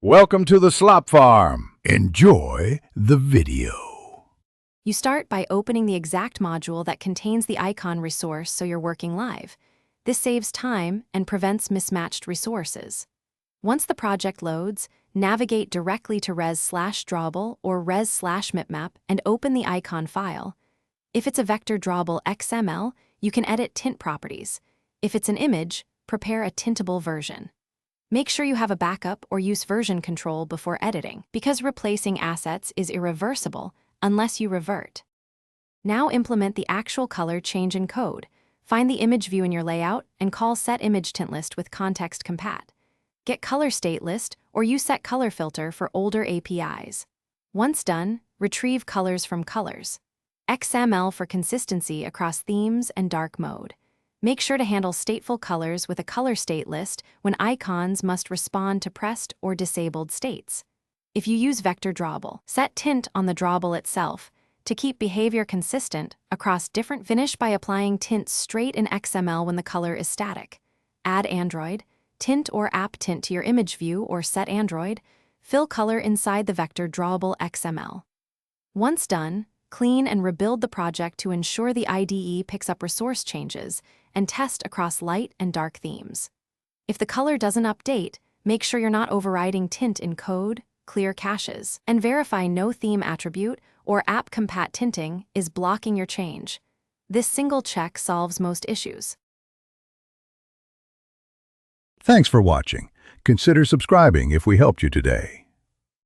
Welcome to the Slop Farm. Enjoy the video. You start by opening the exact module that contains the icon resource so you're working live. This saves time and prevents mismatched resources. Once the project loads, navigate directly to res/drawable or res/mipmap and open the icon file. If it's a vector drawable XML, you can edit tint properties. If it's an image, prepare a tintable version. Make sure you have a backup or use version control before editing, because replacing assets is irreversible unless you revert. Now implement the actual color change in code. Find the image view in your layout and call setImageTintList with context compat. Get color state list or use set color filter for older APIs. Once done, retrieve colors from colors. XML for consistency across themes and dark mode. Make sure to handle stateful colors with a color state list when icons must respond to pressed or disabled states. If you use vector drawable, set tint on the drawable itself to keep behavior consistent across different. Finish by applying tint straight in XML when the color is static. Add Android, tint or app tint to your image view or set Android. Fill color inside the vector drawable XML. Once done, clean and rebuild the project to ensure the IDE picks up resource changes and test across light and dark themes. If the color doesn't update, make sure you're not overriding tint in code, clear caches, and verify no theme attribute or app compat tinting is blocking your change. This single check solves most issues. Thanks for watching. Consider subscribing if we helped you today.